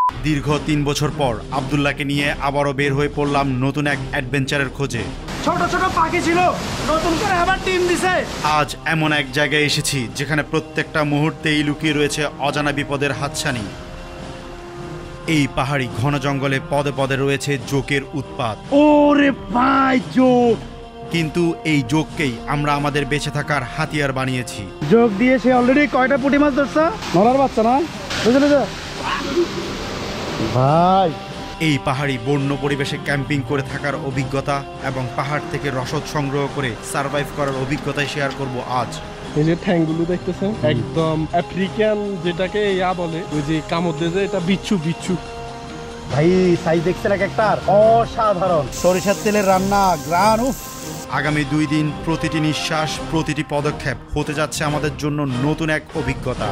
দীর্ঘ ৩ বছর পর আব্দুল্লাহকে নিয়ে আবারও বের হয়ে পড়লাম নতুন এক অ্যাডভেঞ্চারের খোঁজে। ছোট ছোট পাখি ছিল, নতুন করে আবার টিম দিছে। আজ এমন এক জায়গায় এসেছি যেখানে প্রত্যেকটা মুহূর্তেই লুকিয়ে রয়েছে অজানা বিপদের হাতছানি। এই পাহাড়ি ঘন জঙ্গলে পদে পদে রয়েছে জোকের উৎপাত। ওরে ভাই জোক! কিন্তু এই জোককেই আমরা আমাদের বেঁচে থাকার হাতিয়ার বানিয়েছি। জোক দিয়ে সে অলরেডি কয়টা পুঁটি মাছ ধরছে? নলার বাচ্চা না, বুঝলে তো ভাই। এই পাহাড়ি বন্য পরিবেশে ক্যাম্পিং করে থাকার অভিজ্ঞতা এবং পাহাড় থেকে রসদ সংগ্রহ করে সার্ভাইভ করার অভিজ্ঞতাই শেয়ার করব আজ। এই যে ঠ্যাংগুলো দেখতেছেন, একদম আফ্রিকান যেটাকে ইয়া বলে, ওই যে কামড় দিয়ে এটা বিচ্ছু বিচ্ছু। ভাই সাইজ দেখছেন এক একটার, অসাধারণ। সরিষার তেলের রান্না, গ্রান। আগামী 2 দিন প্রতিটি নিঃশ্বাস, প্রতিটি পদক্ষেপ হতে যাচ্ছে আমাদের জন্য নতুন এক অভিজ্ঞতা।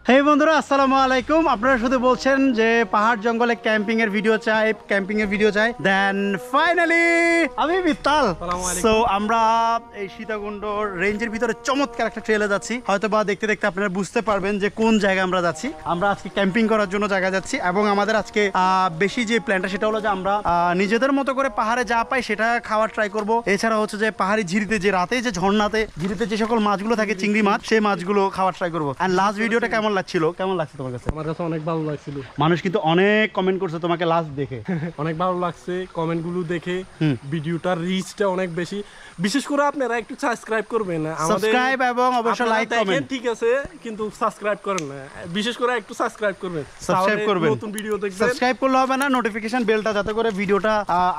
হে বন্ধুরা, আসসালামু আলাইকুম। আপনারা শুধু বলছেন যে পাহাড় জঙ্গলে ক্যাম্পিং এর ভিডিও চাই, দেন ফাইনালি আমি বিত্তাল। সো আমরা এই সীতাকুণ্ড রেঞ্জের ভিতরে চমৎকার একটা ট্রেলে যাচ্ছি। হয়তো বা দেখতে দেখতে আপনারা বুঝতে পারবেন যে কোন জায়গায় আমরা যাচ্ছি। আমরা আজকে ক্যাম্পিং করার জন্য জায়গা যাচ্ছি এবং আমাদের আজকে বেশি যে প্ল্যানটা সেটা হলো যে আমরা নিজেদের মতো করে পাহাড়ে যা পাই সেটা খাওয়ার ট্রাই করব। এছাড়া হচ্ছে যে পাহাড়ি ঝিরিতে যে রাতে যে ঝর্ণাতে ঝিরিতে যে সকল মাছগুলো থাকে, চিংড়ি মাছ, সেই মাছগুলো খাওয়ার ট্রাই করবো। এন্ড লাস্ট ভিডিওটা কেমন লাগছে তোমার কাছে? আমার কাছে অনেক ভালো লাগছিল। মানুষ কিন্তু অনেক কমেন্ট করছে তোমাকে লাস্ট দেখে। অনেক ভালো লাগছে কমেন্টগুলো দেখে। ভিডিওটার রিচটা অনেক বেশি। বিশেষ করে আপনারা একটু সাবস্ক্রাইব করবেন, সাবস্ক্রাইব এবং অবশ্যই লাইক কমেন্ট। ঠিক আছে, কিন্তু সাবস্ক্রাইব করেন না। বিশেষ করে একটু সাবস্ক্রাইব করবেন, সাবস্ক্রাইব করবেন। নতুন ভিডিও দেখবেন। সাবস্ক্রাইব করলে হবে না, নোটিফিকেশন বেলটা যাতে করে ভিডিওটা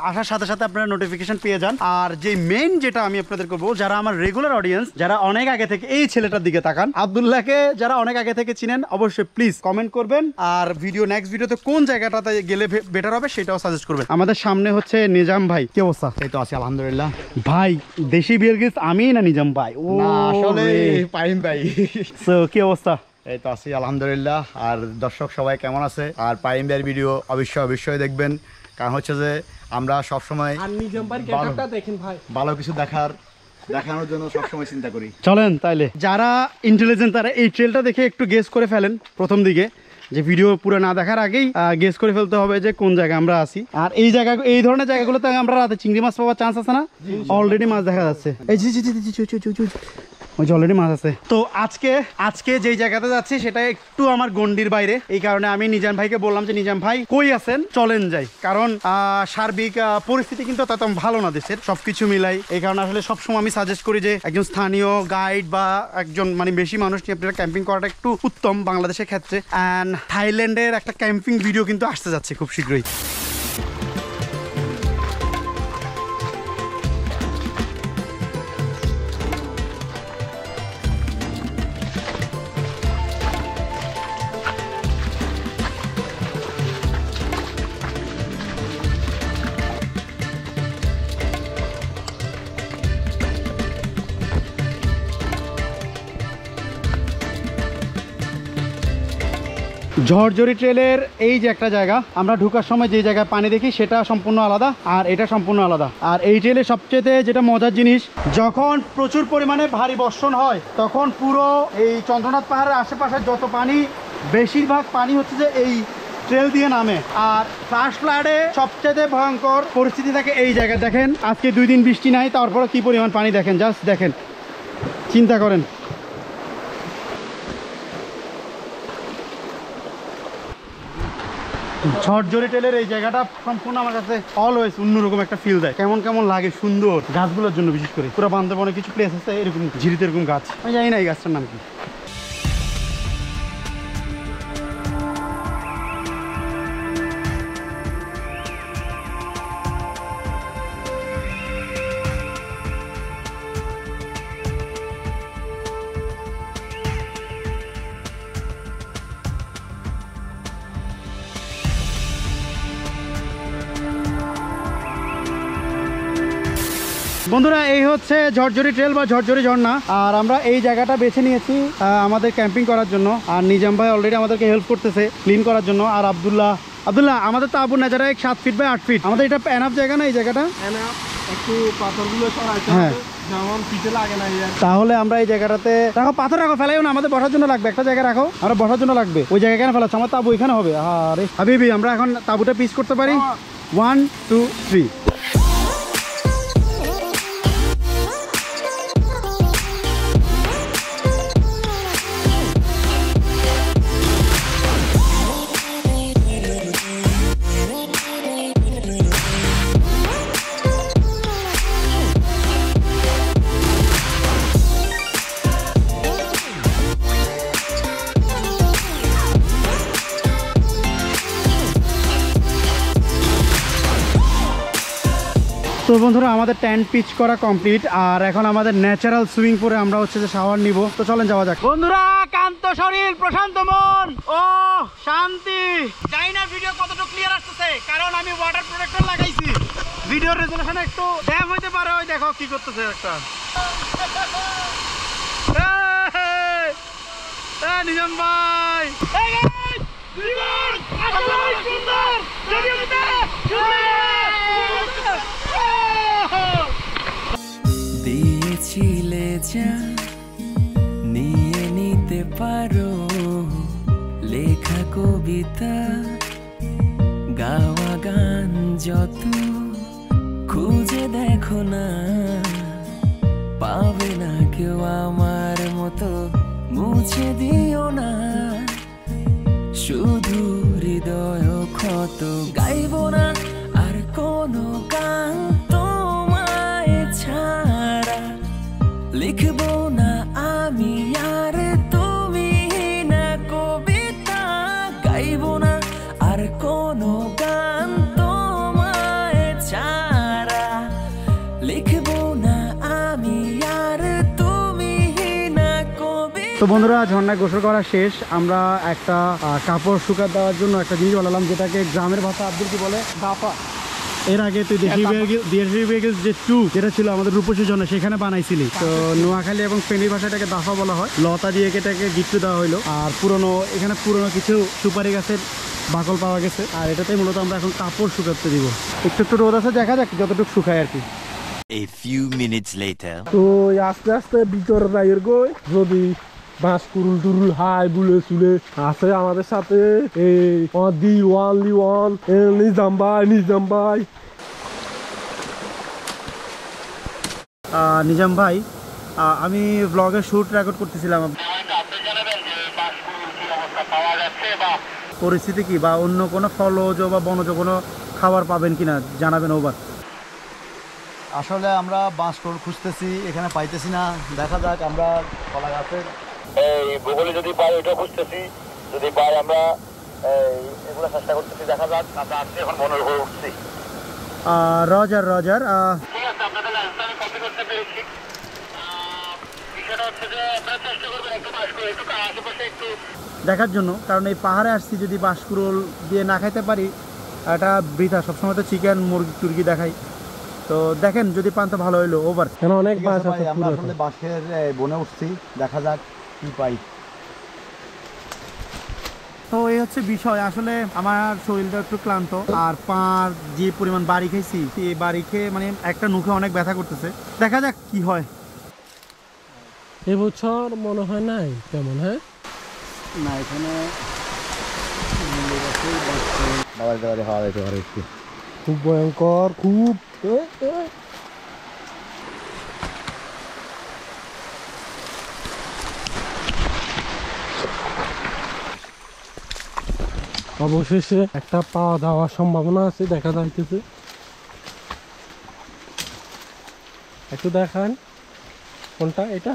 আসার সাথে সাথে আপনারা নোটিফিকেশন পেয়ে যান। আর যে মেইন যেটা আমি আপনাদেরকে বলবো, যারা আমার রেগুলার অডিয়েন্স, যারা অনেক আগে থেকে এই ছেলেটার দিকে তাকান, আব্দুল্লাহকে যারা অনেক আগে থেকে চিনেন, অবশ্যই প্লিজ কমেন্ট করবেন। আর নেক্সট ভিডিওতে কোন জায়গাটাতে গেলে বেটার হবে সেটাও সাজেস্ট করবেন। আমাদের সামনে হচ্ছে নিজাম ভাই। কি অবস্থা? এই তো আছি আলহামদুলিল্লাহ। ভাই দেশি বিয়ার গিলস আমি না নিজাম ভাই? ও আসলে পাইম ভাই। সো কি অবস্থা? এই তো আছি আলহামদুলিল্লাহ। আর দর্শক সবাই কেমন আছে? আর পাইম ভাইয়ের ভিডিও অবশ্যই দেখবেন, কারণ হচ্ছে যে আমরা সবসময় আর নিজাম ভাইয়ের ক্যারেক্টারটা দেখেন ভাই, ভালো কিছু দেখানোর জন্য সবসময় চিন্তা করি। চলেন তাইলে, যারা ইন্টেলিজেন্ট তারা এই ট্রেলটা দেখে একটু গেস করে ফেলেন প্রথম দিকে, যে ভিডিও পুরো না দেখার আগেই গেস করে ফেলতে হবে যে কোন জায়গায় আমরা আছি। আর এই ধরনের জায়গাগুলোতে আমরা রাতে চিংড়ি মাছ পাওয়ার চান্স আছে না? অলরেডি মাছ দেখা যাচ্ছে, এই ওই অলরেডি মাছ আছে। তো আজকে যেই জায়গাতে যাচ্ছি সেটা একটু আমার গন্ডির বাইরে। এই কারণে আমি নিজাম ভাইকে বললাম যে নিজাম ভাই কই আছেন, চলেন যাই। কারণ সার্বিক পরিস্থিতি কিন্তু তত ভালো না দেশের, সবকিছু মিলাই। এই কারণে আসলে সবসময় আমি সাজেস্ট করি যে একজন স্থানীয় গাইড বা একজন বেশি মানুষ নিয়ে আপনারা ক্যাম্পিং করাটা একটু উত্তম বাংলাদেশের ক্ষেত্রে। অ্যান্ড থাইল্যান্ডের একটা ক্যাম্পিং ভিডিও কিন্তু আসতে যাচ্ছে খুব শীঘ্রই। ঝরঝরি ট্রেলের এই যে একটা জায়গা, আমরা ঢোকার সময় যে জায়গায় পানি দেখি সেটা সম্পূর্ণ আলাদা, আর এটা সম্পূর্ণ আলাদা। আর এই ট্রেলের সবচেয়ে যেটা মজার জিনিস, যখন প্রচুর পরিমাণে ভারী বর্ষণ হয় তখন পুরো এই চন্দ্রনাথ পাহাড়ের আশেপাশে যত পানি, বেশিরভাগ পানি হচ্ছে যে এই ট্রেল দিয়ে নামে। আর ফ্লাশ ফ্লাডে সবচেয়ে ভয়ঙ্কর পরিস্থিতি থাকে এই জায়গায়। দেখেন আজকে 2 দিন বৃষ্টি নাই, তারপরে কি পরিমাণ পানি দেখেন, জাস্ট দেখেন, চিন্তা করেন। ঝরঝরি টেলের এই জায়গাটা সম্পূর্ণ আমার কাছে অলওয়েজ অন্যরকম একটা ফিল দেয়। কেমন লাগে, সুন্দর গাছগুলোর জন্য। বিশেষ করে পুরো বান্দরবনে কিছু প্লেস আছে এরকম ঝিরিতে এরকম গাছ, আমি জানি না এই গাছটার নাম কি। বন্ধুরা এই হচ্ছে ঝরঝরি ট্রেল বা ঝরঝরি ঝর্ণা। আর আমরা এই জায়গাটা বেছে নিয়েছি আমাদের ক্যাম্পিং করার জন্য। আর নিজাম ভাই অলরেডি আমাদেরকে হেল্প করতেছে ক্লিন করার জন্য। আর আব্দুল্লাহ আমাদের তো আবু নেজারা 7 ফিট বাই 8 ফিট, আমাদের এটা এনাফ জায়গা না এই জায়গাটা? একটু পাথরগুলো সরাইতে হ্যাঁ, হবে। যেমন পিঠে লাগে না ইয়ার। তাহলে আমরা এই জায়গাটাতে রাখো, পাথর রাখো, ফেলাইও না, আমাদের বসার জন্য লাগবে, একটা জায়গায় রাখো, আমরা বসার জন্য লাগবে। ওই জায়গায় কেন ফেলাচ্ছ? আমার তাবু এখানে হবে। আরে হাবিবি, আমরা এখন তাবুটা পিস করতে পারি। 1 2 3। তো বন্ধুরা, আমাদের টেন্ট পিচ করা কমপ্লিট, আর এখন আমাদের ন্যাচারাল সুইমিং পুলে আমরা হচ্ছে যে শাওয়ার নিব। তো চলেন যাওয়া যাক। বন্ধুরা, কান্ত শরীর প্রশান্ত মন, ও শান্তি। জানি না ভিডিও কতটুকু ক্লিয়ার আসতেছে, কারণ আমি ওয়াটার প্রোটেক্টর লাগাইছি। ভিডিওর রেজুলেশন একটু ড্যাম হইতে পারে। ওই দেখো কি করতেছে একটা। নিজাম ভাই, দিয়েছিলে যা নিয়ে নিতে পারো, লেখা কবিতা গাওয়া গান যত খুঁজে দেখো না, পাবে না কেউ আমার মতো, মুছে দিও না শুধু হৃদয় ক্ষত। গাইব না আর কোনো গান তোমায় ছাড়া, লিখব না আমি আর তুমি না কবিতা, গাইব না আর কোনো গান তোমায় ছাড়া, লিখব না আমি আর তুমি না কবিতা। তো বন্ধুরা, ঝর্ণায় গোসল করা শেষ। আমরা একটা কাপড় শুকা দেওয়ার জন্য একটা জিনিস বানালাম, যেটাকে গ্রামের ভাষা আব্দুল কি বলে, দাফা। এর আগে তুই দেশি ভেহিকেলস যে টু যেটা ছিল আমাদের রূপসী জন্য, সেখানে বানাইছিলি। তো নোয়াখালী এবং ফেনীর ভাষাটাকে দাফা বলা হয়। লতা দিয়ে এটাকে গিফট দেওয়া হলো। আর এখানে পুরনো কিছু সুপারি গাছের বাকল পাওয়া গেছে, আর এটাতেই মূলত আমরা এখন কাপড় শুকাতে দিব। একটু একটু রোদ আছে, দেখা যাক যতটুকু শুকায় আর কি। A few minutes later. তো আস্তে আস্তে ভিতরে রাইয়ের গই যদি বাঁশ কুরুল টুরুল হাই বুলে চুলে আছে আমাদের সাথে। এই দি ওয়ান নিজাম ভাই। নিজাম ভাই, আমি ব্লগের শ্যুট রেকর্ড করতেছিলাম। পরিস্থিতি কি, বা অন্য কোনো ফলজ বা বনজ কোনো খাবার পাবেন কিনা জানাবেন ওভার। আসলে আমরা বাঁশ টোল খুঁজতেছি, এখানে পাইতেছি না। দেখা যাক, আমরা কলা গাছের এই ভূগোলে যদি পাই ওইটা খুঁজতেছি, যদি পাই আমরা এগুলো চেষ্টা করতেছি। দেখা যাক, আমরা আজকে এখন বনের উপরে উঠছি। রজার ঠিক আছে, আপনাদের লাইসেন্স আমি কপি করতে পেরেছি। বিষয়টা হচ্ছে যে আপনারা চেষ্টা করবেন একটু বাঁশ করে একটু আশেপাশে একটু দেখার জন্য, কারণ এই পাহাড়ে আসছি, যদি বাঁশকুড়োল দিয়ে না খাইতে পারি এটা বৃথা। সবসময় তো চিকেন মুরগি টুরগি দেখাই। তো দেখেন, যদি পান তো ভালো হইলো। ওভার। কেন অনেক ঠিক বাঁশ আছে ভাই, আছে আমরা পুরো। আসলে বাঁশের বনে উঠছি, দেখা যাক কি পাই। তো এই হচ্ছে বিষয়। আসলে আমার শরীরটা একটু ক্লান্ত, আর পার যে পরিমাণ বাড়ি খাইছি, এই বাড়ি খেয়ে মানে একটা নুখে অনেক ব্যথা করতেছে। দেখা যাক কি হয়। এবছর মনে হয় নাই তেমন। হ্যাঁ না, এখানে দাবারে হাওয়া দিতে পারে একটু। খুব ভয়ঙ্কর, খুব। অবশেষে একটা পাওয়া যাওয়ার সম্ভাবনা আছে, দেখা যাইতেছে। একটু দেখান কোনটা, এটা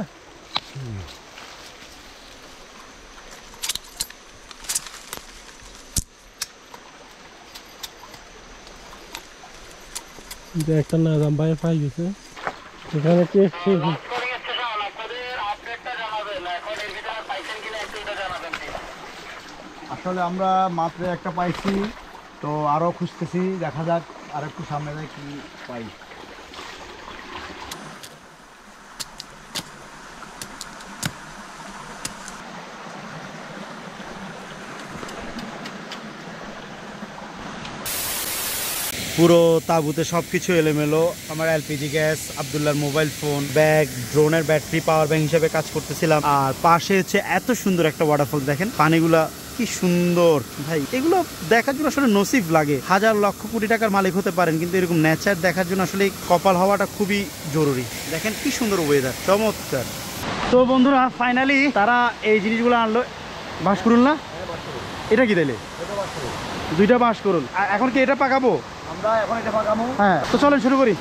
একটা নাজাম ভাই পাই গেছে এখানে। আসলে আমরা মাত্র একটা পাইছি, তো আরো খুঁজতেছি। দেখা যাক আর একটু সামনে যাই কি পাই। পুরো তাঁবুতে সবকিছু এলোমেলো। আমার এলপিজি গ্যাস, আব্দুল্লাহর মোবাইল ফোন, ব্যাগ, ড্রোনের ব্যাটারি, পাওয়ার ব্যাংক হিসেবে কাজ করতেছিলাম। আর পাশে হচ্ছে এত সুন্দর একটা ওয়াটারফল, দেখেন পানিগুলা কি সুন্দর ভাই। এগুলো দেখার জন্য আসলে নসিব লাগে। হাজার লক্ষ কোটি টাকার মালিক হতে পারেন, কিন্তু এরকম নেচার দেখার জন্য আসলে কপাল হওয়াটা খুবই জরুরি। দেখেন কি সুন্দর ওয়েদার, চমৎকার। তো বন্ধুরা ফাইনালি তারা এই জিনিসগুলো আনলো। বাঁশ করুন না, এটা কি দিলে? দুইটা বাঁশ করুন। এখন কি এটা পাকাবো আমরা? এখন এটা পাকামো। হ্যাঁ, তো চলেন শুরু করি।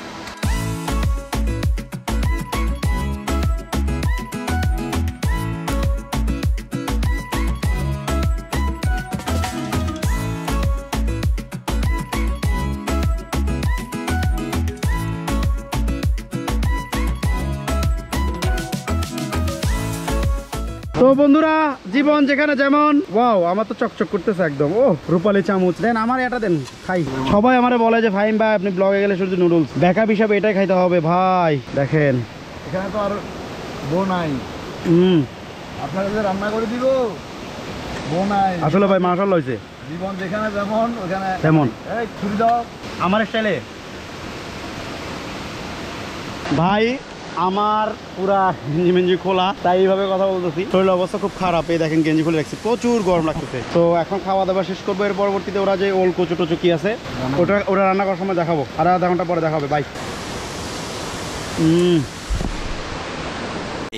তো বন্ধুরা, জীবন যেখানে যেমন। ওয়াও, আমার তো চকচক করতেছে একদম। ও রূপালী চামচ দেন, আমার এটা দেন, খাই। সবাই আমারে বলে যে ফাহিম ভাই আপনি ব্লগে গেলে শুধু নুডলস, ব্যাকআপ হিসাবে এটাই খাইতে হবে ভাই। দেখেন এখানে তো আর বউ নাই, আপনাকে যে রান্না করে দিব, বউ নাই। আসলে ভাই মাশাআল্লাহ হইছে। জীবন যেখানে যেমন ওখানে তেমন। এই ছুরি দাও আমার স্টাইলে ভাই। আমার পুরা গেঞ্জি মেঞ্জি খোলা, তাই এইভাবে কথা বলতেছি। শরীরের অবস্থা খুব খারাপ। এই দেখেন গেঞ্জি খুলে রাখছি, প্রচুর গরম লাগতেছে। তো এখন খাওয়া দাওয়া শেষ করবো। এর পরবর্তীতে ওরা যে ওল কচু টচু কি আছে ওটা রান্না করার সময় দেখাবো। আর আধা ঘন্টা পরে দেখাবে। Bye.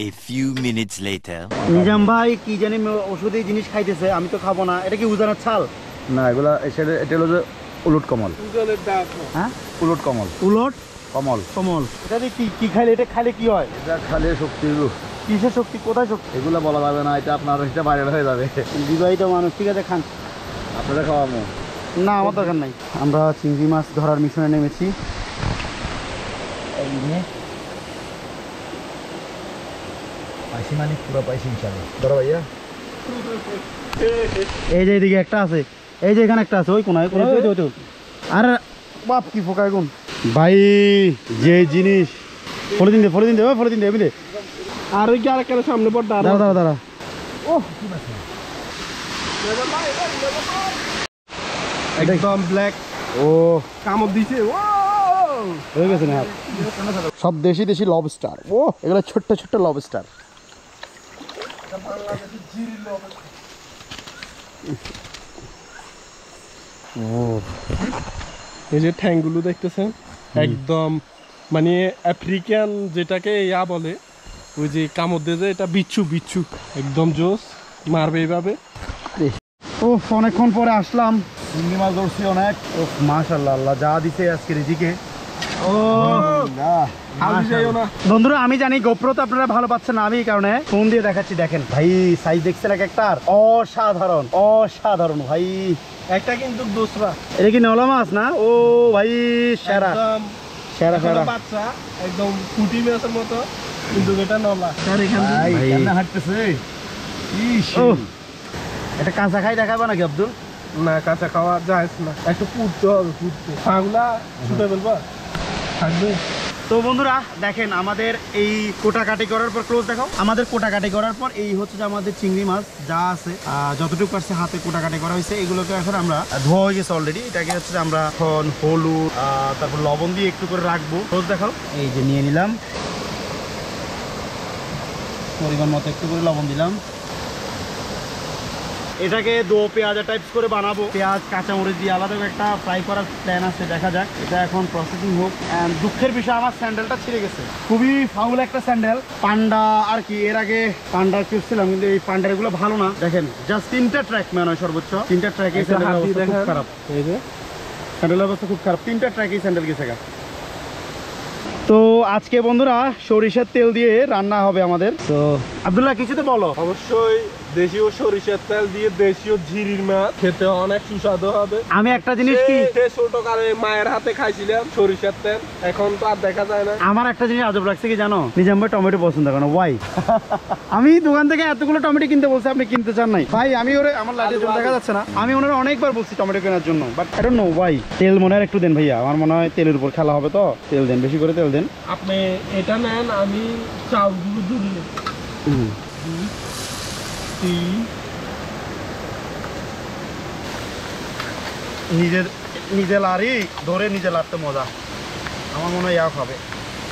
A few minutes later. Nizam ভাই কি জানি ওষুধি জিনিস খাইতেছে, আমি তো খাবো না। এটা কি উজানের ছাল? না, এগুলা এটা হলো যে উলট কমল। হ্যাঁ, উলট কমল। উলট কমল কমল। এটা দিয়ে কি খাইলে, এটা খাইলে কি হয়? এটা খালে শক্তি। কিসের শক্তি, কোথায় শক্তি? এগুলো বলা যাবে না, এটা আপনার এটা বাইরে হয়ে যাবে। বিবাহিত মানুষ, ঠিক আছে খান। আপনারা খাওয়াবো না, আমার দরকার নাই। আমরা চিংড়ি মাছ ধরার মিশনে নেমেছি। পাইছি মানে পুরো পাইছি ইনশাআল্লাহ। ধরো ভাইয়া। এই যে এদিকে একটা আছে, এই যে এখানে একটা আছে, ওই কোনায়। আর বাপ কি ফোকা এখন ভাই, যে জিনিস। ফলে দিন দে, ফলে দিন দে, ফলে দিন দে, এমনি। আর ওই কি আরেকটা সামনে পড় দাঁড়া দাঁড়া দাঁড়া। একদম ব্ল্যাক। ও কামড় দিছে। ও হয়ে গেছে না, সব দেশি দেশি লবস্টার। ও এগুলো ছোট্ট ছোট্ট লবস্টার। এই যে ঠ্যাংগুলো দেখতেছেন, একদম মানে আফ্রিকান যেটাকে ইয়া বলে, ওই যে কামড় দিয়ে যে এটা বিচ্ছু বিচ্ছু, একদম জোস, মারবে এইভাবে। ও অনেকক্ষণ পরে আসলাম। চিংড়ি মাছ ধরছি অনেক। ও মাশাআল্লাহ, আল্লাহ যা দিছে আজকে রিজিকে। ও বন্ধুরা, আমি জানি গোপ্রো তো আপনারা ভালো পাচ্ছেন না, আমি এই কারণে ফোন দিয়ে দেখাচ্ছি। দেখেন ভাই, সাইজ দেখছেন এক একটার, অসাধারণ অসাধারণ ভাই। একটা কিন্তু দোসরা, এটা কি নলা মাছ না? ও ভাই সেরা একদম সেরা সেরা। বাচ্চা একদম পুঁটি মাছের মতো, কিন্তু এটা নলা। ভাই কেমনে হাঁটতেছে। ও এটা কাঁচা খাই দেখাবো নাকি আব্দুল? না, কাঁচা খাওয়া যায় না, একটু পুড়তে হবে। পুড়তে পাগুলা ছুটে ফেলবা, থাকবে। তো বন্ধুরা দেখেন, আমাদের এই কোটাকাটি করার পর, ক্লোজ দেখাও। আমাদের কোটাকাটি করার পর এই হচ্ছে যে আমাদের চিংড়ি মাছ যা আছে, যতটুকু পারছে হাতে কোটাকাটি করা হয়েছে। এগুলোকে এখন আমরা ধোয়া হয়ে গেছে অলরেডি। এটাকে হচ্ছে যে আমরা এখন হলুদ তারপর লবণ দিয়ে একটু করে রাখবো। ক্লোজ দেখাও। এই যে নিয়ে নিলাম, পরিমাণ মতো একটু করে লবণ দিলাম। এটাকে দো পেঁয়াজা টাইপস করে বানাবো। পেঁয়াজ কাঁচামরিচ দিয়ে আলাদা একটা ফ্রাই করার প্ল্যান আছে, দেখা যাক। এটা এখন প্রসেসিং হোক। দুঃখের বিষয় আমার স্যান্ডেলটা ছিঁড়ে গেছে, খুবই ফাউল একটা স্যান্ডেল। পান্ডা আর কি, এর আগে পান্ডা কিনছিলাম, কিন্তু এই পান্ডার গুলো ভালো না। দেখেন জাস্ট 3টা ট্র্যাক মনে হয় সর্বোচ্চ, 3টা ট্র্যাক। এই স্যান্ডেলের অবস্থা খুব খারাপ। এই যে স্যান্ডেলের অবস্থা খুব খারাপ, 3টা ট্র্যাক এই স্যান্ডেল গেছে গা। তো আজকে বন্ধুরা সরিষার তেল দিয়ে রান্না হবে আমাদের। তো আব্দুল্লাহ কিছু তো বলো। অবশ্যই দেশীয় সরিষার তেল দিয়ে দেশীয় ঝিরির মাছ খেতে অনেক সুস্বাদু হবে। আমি একটা জিনিস কি ছোটকালে মায়ের হাতে খাইছিলাম সরিষার তেল, এখন তো আর দেখা যায় না। আমার একটা জিনিস আজব লাগছে কি জানো, নিজাম ভাই টমেটো পছন্দ করে না। ওয়াই? আমি দোকান থেকে এতগুলো টমেটো কিনতে বলছি, আপনি কিনতে চান নাই ভাই। আমি ওরে, আমার লাইটের জন্য দেখা যাচ্ছে না, আমি ওনারা অনেকবার বলছি টমেটো কেনার জন্য, but I don't know Y. তেল মনে হয় একটু দেন ভাইয়া, আমার মনে হয় তেলের উপর খেলা হবে, তো তেল দেন, বেশি করে তেল দেন। আপনি এটা নেন, আমি চাউলগুলো ধরিয়ে নিজে লাড়ি ধরে নিজে লাড়তে মজা। আমার মনে হয় ইয়াও খাবে,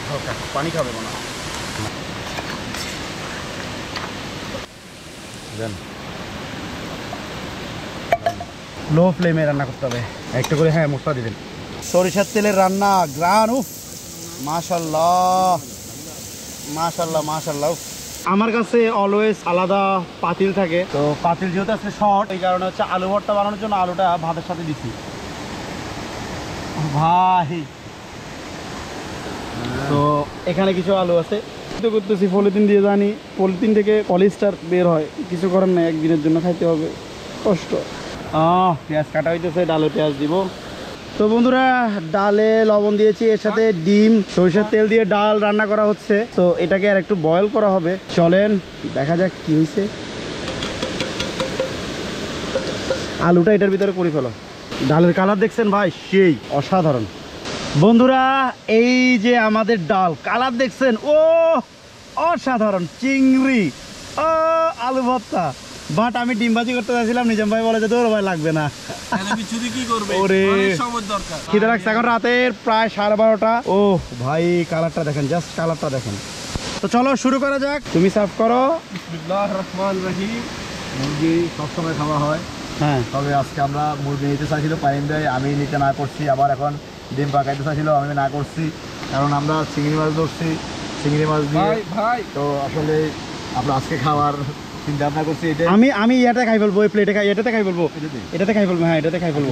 হালকা পানি খাবে মনে হয়। লো ফ্লেমে রান্না করতে হবে একটু করে। হ্যাঁ, মশলা দিবেন। সরিষার তেলের রান্না গ্রান, উফ মাশাল্লাহ মাশাল্লাহ মাশাল্লাহ। আমার কাছে অলওয়েজ আলাদা পাতিল থাকে, তো পাতিল যেহেতু আছে শর্ট, এই কারণে হচ্ছে আলু ভর্তা বানানোর জন্য আলুটা ভাতের সাথে দিচ্ছি ভাই। তো এখানে কিছু আলু আছে করতেছি, পলিথিন দিয়ে জানি, পলিথিন থেকে পলিস্টার বের হয়, কিছু করার নেই, একদিনের জন্য খাইতে হবে, কষ্ট। পেঁয়াজ কাটা হইতেছে, ডালে পেঁয়াজ দিব। তো বন্ধুরা, ডালে লবণ দিয়েছি, এর সাথে ডিম, সরিষার তেল দিয়ে ডাল রান্না করা হচ্ছে। তো এটাকে আর একটু বয়েল করা হবে, চলেন দেখা যাক কি হয়েছে। আলুটা এটার ভিতরে করে ফেলো। ডালের কালার দেখছেন ভাই, সেই অসাধারণ। বন্ধুরা, এই যে আমাদের ডাল, কালার দেখছেন, ও অসাধারণ। চিংড়ি, ও আলু ভর্তা। বাট আমি ডিম ভাজি করতে চাইছিলাম, নিজাম ভাই বলে যে তোর ভাই লাগবে না। ওরে খিদে লাগছে, এখন রাতের প্রায় 12:30। ও ভাই, কালারটা দেখেন, জাস্ট কালারটা দেখেন। তো চলো শুরু করা যাক, তুমি সার্ভ করো। বিসমিল্লাহির রহমানির রহিম। মুরগি সবসময় খাওয়া হয়, হ্যাঁ, তবে আজকে আমরা মুরগি নিতে চাইছিল পাইন ভাই, আমি নিতে না করছি। আবার এখন ডিম পাকাইতে চাইছিল, আমি না করছি, কারণ আমরা চিংড়ি মাছ ধরছি, চিংড়ি মাছ দিয়ে। তো আসলে আমরা আজকে খাওয়ার চিন্তা ভাবনা করছি। আমি এটাতে খাই বলবো, এই প্লেটে খাই, এটাতে খাই বলবো, এটাতে খাই বলবো, হ্যাঁ এটাতে খাই বলবো।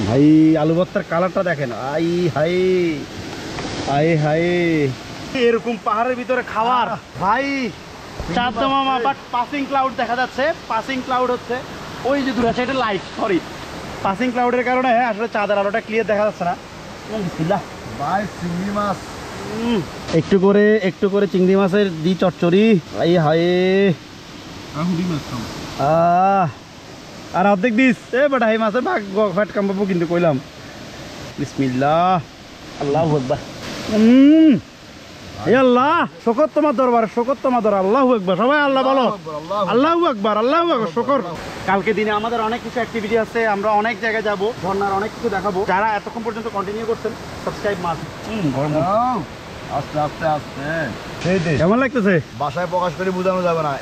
ভাই আলু ভর্তার কালারটা দেখেন, আই হাই আই হাই, এরকম পাহাড়ের ভিতরে খাওয়ার ভাই চাঁদ মামা। বাট পাসিং ক্লাউড দেখা যাচ্ছে, পাসিং ক্লাউড হচ্ছে ওই যে দূরে আছে, এটা লাইট, সরি পাসিং ক্লাউডের কারণে আসলে চাঁদের আলোটা ক্লিয়ার দেখা যাচ্ছে না। বিসমিল্লাহ ভাই, চিংড়ি মাছ একটু করে চিংড়ি মাছের দি চচ্চড়ি, আই হাই। আর অর্ধেক দিস এ বেটা, এই মাছের ভাগ ফ্যাট কামবাবু কিন্তু কইলাম। বিসমিল্লাহ, আল্লাহু আকবার। এ আল্লাহ, শকর তোমার দরবার, শকর তোমার দরবার। আল্লাহু আকবার, সবাই আল্লাহ বলো, আল্লাহু আকবার, আল্লাহু আকবার, শকর। কালকে দিনে আমাদের অনেক কিছু অ্যাক্টিভিটি আছে, আমরা অনেক জায়গায় যাব, ঝর্ণার অনেক কিছু দেখাবো। যারা এতক্ষণ পর্যন্ত কন্টিনিউ করছেন, সাবস্ক্রাইব মাস। আস্তে আস্তে আস্তে কেমন লাগতেছে? বাসায় প্রকাশ করে বোঝানো যাবে না,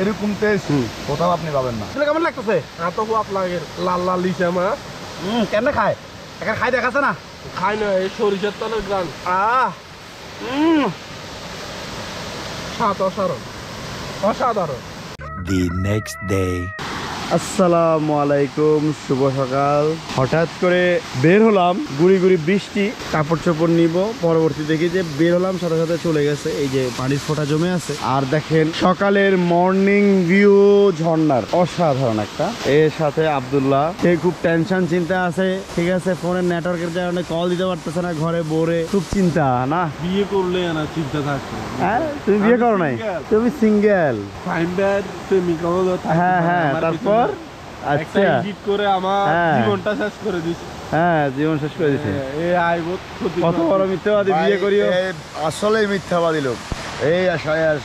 এরকম টেস্ট কোথাও আপনি পাবেন না। কেমন লাগতেছে? এত ভাব লাগে, লাল লাল লিচা মাছ। কেমনে খায়? এখানে খাই দেখাচ্ছে না, খাই না, এই সরিষার তেলের গ্রান, স্বাদ অসাধারণ, অসাধারণ। The next day. আসসালামু আলাইকুম, শুভ সকাল। হঠাৎ করে বের হলাম, গুড়ি গুড়ি বৃষ্টি, কাপড় চোপড় নিব, পরবর্তী দেখি যে বের হলাম সাথে সাথে চলে গেছে, এই যে পানির ফোঁটা জমে আছে। আর দেখেন সকালের মর্নিং ভিউ ঝর্ণার, অসাধারণ একটা। এর সাথে আব্দুল্লাহ, সে খুব টেনশন চিন্তা আছে, ঠিক আছে, ফোনের নেটওয়ার্কের কারণে কল দিতে পারতেছে না, ঘরে বোরে, খুব চিন্তা না। বিয়ে করলে না চিন্তা থাকছে। হ্যাঁ, তুমি বিয়ে করো নাই, তুমি সিঙ্গেল। হ্যাঁ হ্যাঁ, তারপর আচ্ছা এডিট করে আমার জীবনটা শেষ করে দিছে। হ্যাঁ, জীবন শেষ করে দিছে। এই আইবো কত বড় মিথ্যাবাদী, বিয়ে করিও। আসলে মিথ্যাবাদী লোক। এই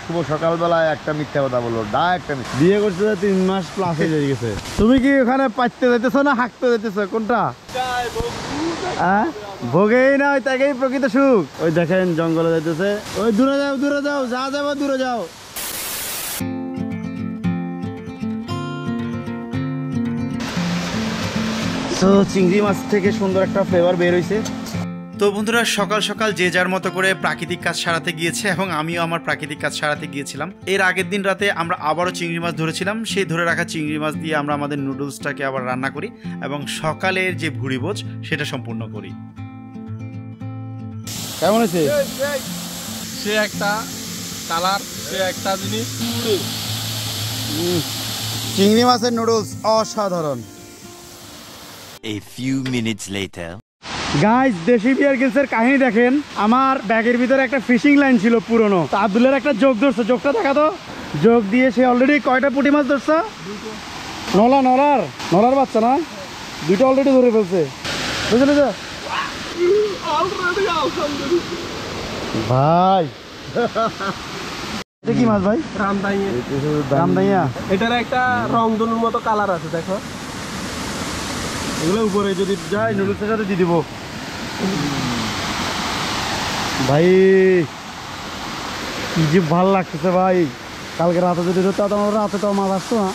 শুভ সকালবেলায় একটা মিথ্যা কথা বললো, একটা বিয়ে করতে 3 মাস প্লাস হয়ে গেছে। তুমি কি ওখানে পাইতে যাইতেছো না হাঁকতে যাইতেছো, কোনটা? ভোগেই না, ওই তাকেই প্রকৃত সুখ। ওই দেখেন জঙ্গলে যাইতেছে, ওই দূরে যাও, দূরে যাও, যা যাবো দূরে যাও। তো চিংড়ি মাছ থেকে সুন্দর একটা ফ্লেভার বের হয়েছে। তো বন্ধুরা, সকাল সকাল যে যার মতো করে প্রাকৃতিক কাজ সারাতে গিয়েছে এবং আমিও আমার প্রাকৃতিক কাজ সারাতে গিয়েছিলাম। এর আগের দিন রাতে আমরা আবারও চিংড়ি মাছ ধরেছিলাম, সেই ধরে রাখা চিংড়ি মাছ দিয়ে আমরা আমাদের নুডলসটাকে আবার রান্না করি এবং সকালের যে ভুড়িভোজ সেটা সম্পূর্ণ করি। কেমন হয়েছে? সে একটা কালার, সে একটা জিনিস। চিংড়ি মাছের নুডলস অসাধারণ। A few minutes later. Guys, দেশি বিয়ার গিলসের কাহিনী দেখেন। আমার ব্যাগের ভিতরে একটা ফিশিং লাইন ছিল পুরনো, তো আব্দুলের একটা যোগ ধরছে, যোগটা দেখা তো। যোগ দিয়ে সে অলরেডি কয়টা পুঁটি মাছ ধরছে? নলার বাচ্চা না, 2টা অলরেডি ধরে ফেলছে, বুঝলে তো ভাই। এটা কি মাছ ভাই? রামদাইয়া। রামদাইয়া। এটার একটা রংধনুর মতো কালার আছে, দেখো। এগুলো উপরে যদি যায় নুডলসের সাথে দিয়ে দিব ভাই। কি যে ভাল লাগতেছে ভাই, কালকে রাতে যদি ধরতে আমার রাতে তো মাছ আসতো না।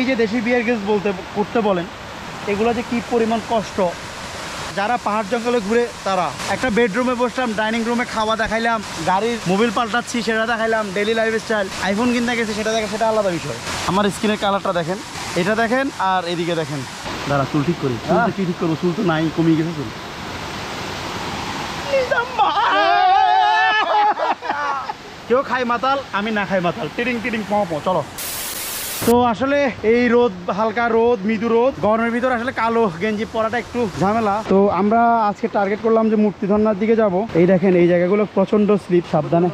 এই যে দেশি বিয়ার গ্যাস করতে বলেন, এগুলো যে কি পরিমাণ কষ্ট। যারা পাহাড় জঙ্গলে ঘুরে তারা একটা বেডরুমে বসলাম, ডাইনিং রুমে খাওয়া দেখাইলাম, গাড়ির মোবিল পাল্টাচ্ছি সেটা দেখাইলাম, ডেইলি লাইফ স্টাইল, আইফোন কিনতে গেছে সেটা দেখে, সেটা আলাদা বিষয়। আমার স্কিনের কালারটা দেখেন, এটা দেখেন, আর এদিকে দেখেন। দাঁড়া চুল ঠিক করি, কি ঠিক করবো, চুল তো নাই, কমিয়ে গেছে চুল। কেউ খায় মাতাল, আমি না খাই মাতাল, টিডিং টিডিং পো চলো। তো আসলে এই রোদ, হালকা রোদ, মৃদু রোদ, গরমের ভিতর আসলে কালো গেঞ্জি পরাটা একটু ঝামেলা। তো আমরা আজকে টার্গেট করলাম যে মূর্তিধর্নার দিকে যাব। এই দেখেন এই জায়গাগুলো প্রচন্ড স্লিপ, সাবধানে।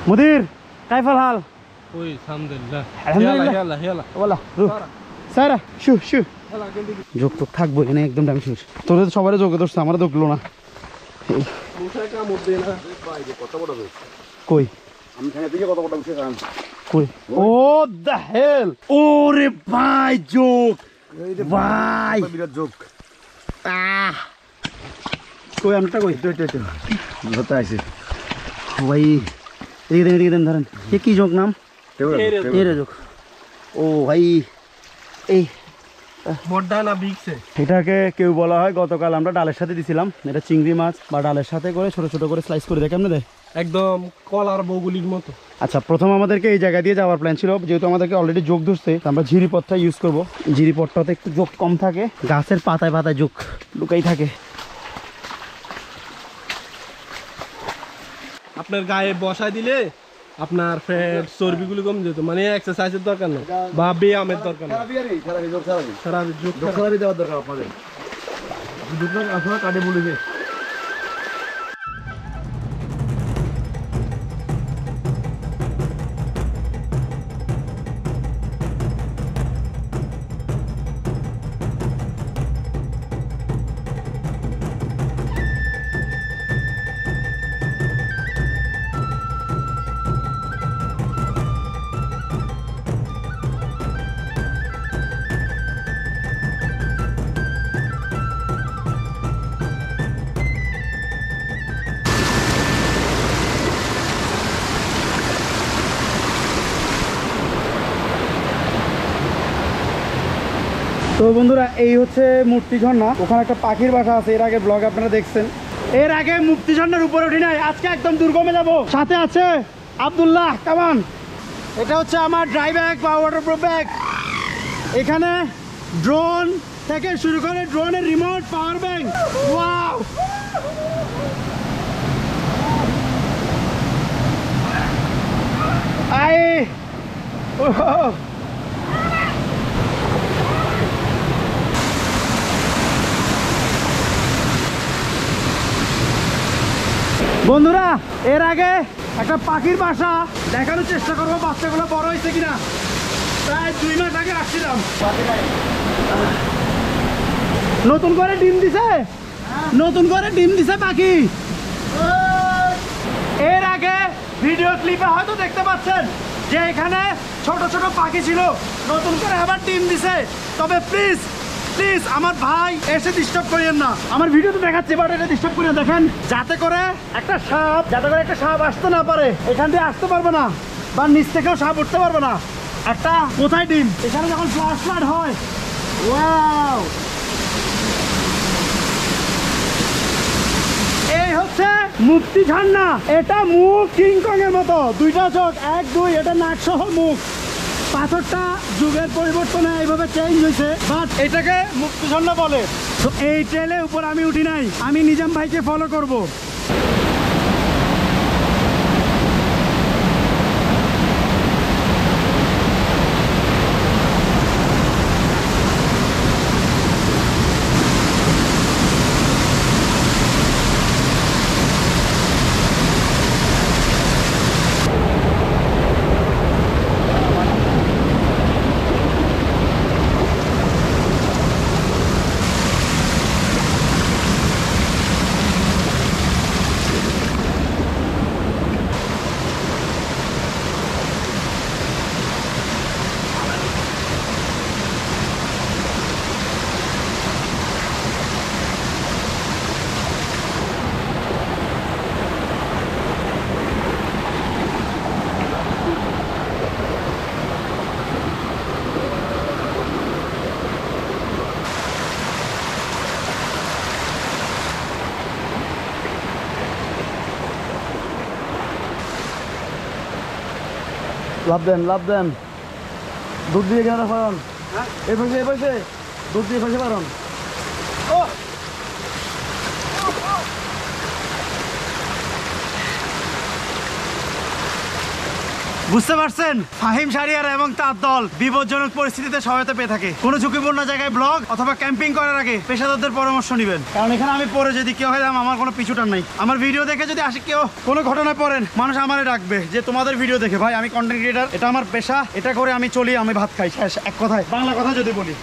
মুদির কাইফাল হাল? ওই আলহামদুলিল্লাহ। আলহামদুলিল্লাহ। বলা সারা শু শু যোগ টোক থাকবো এখানে একদম ডাং শেষ। তোদের সবারই যোগে ধরছে, আমার ধরলো না। কই কই? ও দ্য হেল, ওরে ভাই যোগ, ভাই বিরাট যোগ। কই আমটা কই? ধরতে আইছে ভাই, এদিকে দেন ধরেন। কি যোগ নাম? এরে যোগ। ও ভাই এই এটাকে কেউ বলা হয়, গতকাল আমরা ডালের সাথে দিছিলাম। এটা চিংড়ি মাছ বা ডালের সাথে করে ছোট ছোট করে স্লাইস করে দেয়। কেমন দেয়? একদম কলার বগুলির মতো। আচ্ছা, প্রথম আমাদেরকে এই জায়গা দিয়ে যাওয়ার প্ল্যান ছিল, যেহেতু আমাদেরকে অলরেডি যোগ ধরছে, আমরা ঝিরিপথটা ইউজ করবো। ঝিরিপথটাতে একটু যোগ কম থাকে, গাছের পাতায় পাতায় যোগ লুকাই থাকে। আপনার গায়ে বসায় দিলে আপনার ফ্যাট চর্বিগুলো কম যেত, মানে এক্সারসাইজের দরকার নেই বা ব্যায়ামের দরকার নেই। দেওয়ার দরকার আপনাদের, আপনারা কাটে বলে। তো বন্ধুরা, এই হচ্ছে মুক্তি ঝর্ণা। ওখানে একটা পাখির বাসা আছে, এর আগে ব্লগ আপনারা দেখছেন। এর আগে মুক্তি ঝর্ণার উপরে উঠি নাই, আজকে একদম দুর্গমে যাব। সাথে আছে আব্দুল্লাহ কামান। এটা হচ্ছে আমার ড্রাই ব্যাগ বা ওয়াটারপ্রুফ ব্যাগ। এখানে ড্রোন থেকে শুরু করে ড্রোনের remote, power bank. Wow, I বন্ধুরা, এর আগে একটা পাখির বাসা দেখানোর চেষ্টা করবো, বাচ্চাগুলো বড় হয়েছে কিনা। প্রায় 2 মাস আগে আসছিলাম। নতুন করে ডিম দিছে, নতুন করে ডিম দিছে পাখি। এর আগে ভিডিও ক্লিপে হয়তো দেখতে পাচ্ছেন যে এখানে ছোট ছোট পাখি ছিল, নতুন করে আবার ডিম দিছে। তবে প্লিজ প্লিজ আমার ভাই এসে ডিস্টার্ব করিয়েন না। আমার ভিডিওতে দেখাচ্ছি, বাট এটা ডিস্টার্ব করিয়ে দেখেন, যাতে করে একটা সাপ আসতে না পারে, এখান দিয়ে আসতে পারবে না, বা নিচ থেকেও সাপ উঠতে পারবে না। একটা কোথায় ডিম, এখানে যখন ফ্লাশ ফ্লাড হয়। ওয়াও, এই হচ্ছে মুক্তি ঝর্ণা। এটা মুখ কিংকং এর মতো, 2টা চোখ, 1 2, এটা নাক সহ মুখ। পাথরটা যুগের পরিবর্তনে এইভাবে চেঞ্জ হয়েছে, বাট এটাকে মুক্তি ঝর্ণা বলে। তো এই ট্রেলে উপর আমি উঠি নাই, আমি নিজাম ভাইকে ফলো করব। লাভ দেন দুধ দিয়ে কেন পারন এই পাশে দুধ দিয়ে পাশে পারন বুঝতে পারছেন, ফাহিম শাহরিয়ার এবং তার দল বিপজ্জনক পরিস্থিতিতে সহায়তা পেয়ে থাকে। কোনো ঝুঁকিপূর্ণ জায়গায় ব্লগ অথবা ক্যাম্পিং করার আগে পেশাদারদের পরামর্শ নেবেন, কারণ এখানে আমি পরে যদি কেউ হয় আমার কোনো পিছুটার নাই। আমার ভিডিও দেখে যদি আসে কেউ কোনো ঘটনায় পড়েন, মানুষ আমারে ডাকবে যে তোমাদের ভিডিও দেখে ভাই আমি কন্টেন্ট ক্রিয়েটার, এটা আমার পেশা, এটা করে আমি চলি, আমি ভাত খাই, শেষ। এক কথায় বাংলা কথা যদি বলি।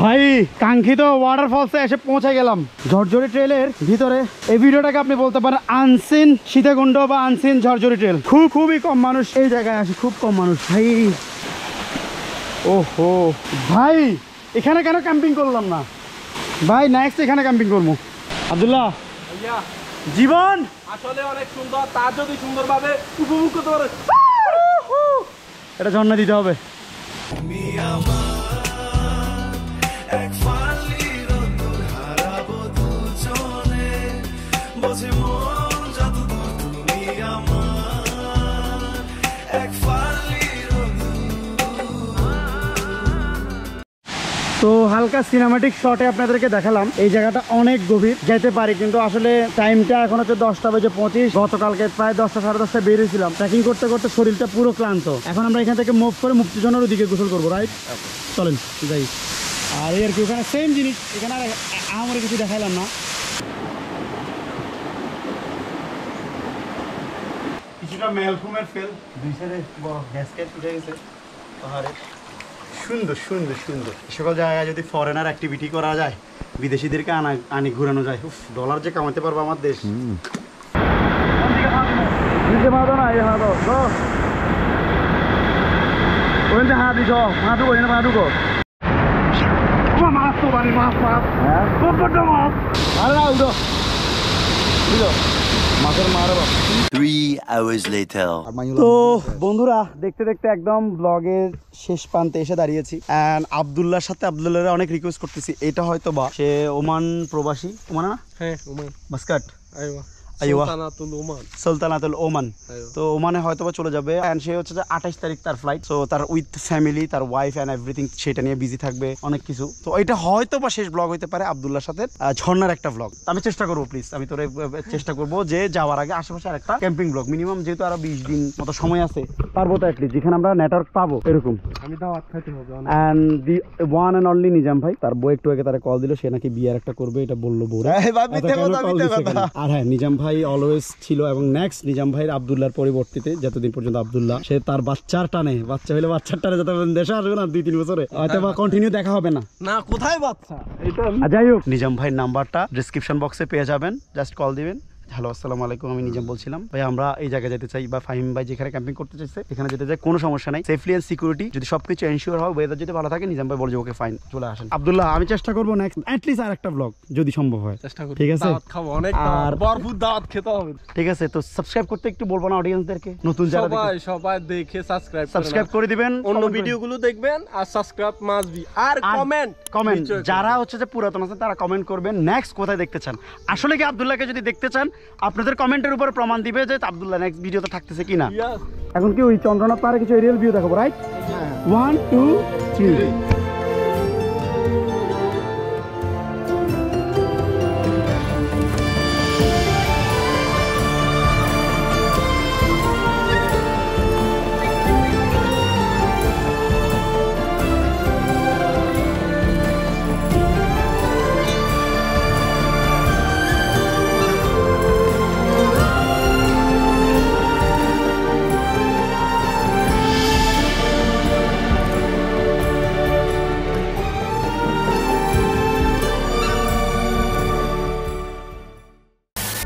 ভাই কাঙ্ক্ষিত ওয়াটারফলসে এসে পৌঁছে গেলাম। ঝরঝরি ট্রেলের ভিতরে এই ভিডিওটাকে আপনি বলতে পারেন আনসিন সীতাকুণ্ড বা আনসিন ঝরঝরি ট্রেল। খুবই কম মানুষ এই জায়গায় আসে, খুব কম মানুষ ভাই। ওহো ভাই, এখানে কেন ক্যাম্পিং করলাম না ভাই? নেক্সট এখানে ক্যাম্পিং করবো। আব্দুল্লাহ জীবন আসলে অনেক সুন্দর, তা যদি সুন্দরভাবে উপভোগ করতে পারে এটা ঝর্ণা দিতে হবে। তো হালকা সিনেমাটিক শটে আপনাদেরকে দেখালাম। এই জায়গাটা অনেক গভীর, যেতে পারি কিন্তু আসলে টাইমটা এখন হচ্ছে 10:25। গতকালকে প্রায় 10টা সাড়ে 10টায় বেরিয়েছিলাম। ট্রেকিং করতে করতে শরীরটা পুরো ক্লান্ত। এখন আমরা এখান থেকে মুভ করে মুক্তিযোদ্ধার ওদিকে গোসল করবো, রাইট? চলেন যাই। আর এই আর কি, ওখানে সেম জিনিস, এখানে আর আমার কিছু দেখাইলাম না। কিছুটা মেলফুমের ফেল, দুই সাইডে বড় গ্যাসকেট উঠে গেছে পাহাড়ে। সুন্দর সুন্দর সুন্দর সকল জায়গায় যদি ফরেনার অ্যাক্টিভিটি করা যায়, বিদেশিদেরকে আনি ঘুরানো যায়, ডলার যে কামাতে পারবো আমার দেশ। তো বন্ধুরা, দেখতে দেখতে একদম ব্লগের শেষ প্রান্তে এসে দাঁড়িয়েছি। এন্ড আব্দুল্লাহর সাথে আব্দুল্লাহর অনেক রিকোয়েস্ট করতেছি। এটা হয়তো বা সে ওমান প্রবাসী, ওমান না? হ্যাঁ ওমান, মাস্কাট, সুলতানাতুল ওমান। তো ওমানে হয়তো বা চলে যাবে। এন্ড সে হচ্ছে যে 28 তারিখ তার ফ্লাইট। সো তার উইথ ফ্যামিলি, তার ওয়াইফ এন্ড এভরিথিং, সেটা নিয়ে বিজি থাকবে অনেক কিছু। তো এটা হয়তো বা শেষ ব্লগ হইতে পারে আব্দুল্লাহর সাথে ঝর্ণার একটা ব্লগ। আমি চেষ্টা করবো, প্লিজ আমি তোরে চেষ্টা করবো যে যাওয়ার আগে আশেপাশে আর একটা ক্যাম্পিং ব্লগ মিনিমাম, যেহেতু আরো 20 দিন মতো সময় আছে, পারবো তো অ্যাটলিস্ট, যেখানে আমরা নেটওয়ার্ক পাবো এরকম। আমি দাওয়াত খাইতে হবে। And the one and only Nizam ভাই, তার বউ একটু আগে তারা কল দিল, সে নাকি বিয়ার একটা করবে, এটা বললো বউরা। আর হ্যাঁ, নিজাম ভাই অলওয়েজ ছিল এবং নেক্সট নিজাম ভাইয়ের আব্দুল্লাহর পরিবর্তিতে যতদিন পর্যন্ত আব্দুল্লাহ সে তার বাচ্চার টানে, বাচ্চা হলে বাচ্চার টানে যত দেশে আসবে না 2-3 বছরে, হয়তো বা কন্টিনিউ দেখা হবে না। না কোথায় বাচ্চা, এটা যাই হোক, নিজাম ভাইয়ের নাম্বারটা ডিসক্রিপশন বক্সে পেয়ে যাবেন, জাস্ট কল দিবেন। হ্যালো, আসসালামু আলাইকুম, আমি নিজাম বলছিলাম ভাই, আমরা এই জায়গায় যেতে চাই, বা ফাহিম ভাই যেখানে ক্যাম্পিং করতে চাইছে এখানে যেতে চাই, কোনো সমস্যা নাই, সেফলি এন্ড সিকিউরিটি যদি সবকিছু এনশিওর হয়, ওয়েদার যদি ভালো থাকে, নিজাম ভাই বলছে ওকে ফাইন, চলে আসেন। আব্দুল্লাহ, আমি চেষ্টা করবো নেক্সট অ্যাটলিস্ট আর একটা ব্লগ যদি সম্ভব হয়, চেষ্টা করব। ঠিক আছে? দাওয়াত খাবো, অনেক আর ভরপুর দাওয়াত খেতে হবে। ঠিক আছে, তো সাবস্ক্রাইব করতে একটু বলবো না অডিয়েন্সদেরকে, নতুন যারা সবাই দেখে সাবস্ক্রাইব করে দিবেন, অন্য ভিডিওগুলো দেখবেন, আর সাবস্ক্রাইব মাস্ট বি, আর কমেন্ট যারা হচ্ছে যে পুরাতন আছেন তারা কমেন্ট করবেন নেক্সট কোথায় দেখতে চান। আসলে কি আব্দুল্লাহকে যদি দেখতে চান, আপনাদের কমেন্টের উপর প্রমাণ দিবে যে আব্দুল্লাহ নেক্সট ভিডিওতে থাকতেছে কিনা। এখন কি ওই চন্দ্রনাথ পাহাড়ে কিছু এরিয়াল ভিউ দেখাবো, right? 1 2 3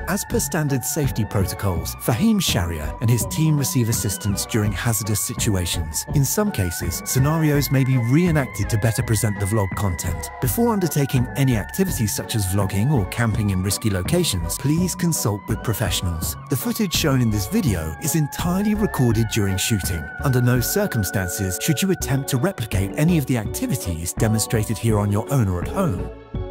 As per standard safety protocols, Fahim Sharia and his team receive assistance during hazardous situations. In some cases, scenarios may be reenacted to better present the vlog content. Before undertaking any activities such as vlogging or camping in risky locations, please consult with professionals. The footage shown in this video is entirely recorded during shooting. Under no circumstances should you attempt to replicate any of the activities demonstrated here on your own or at home.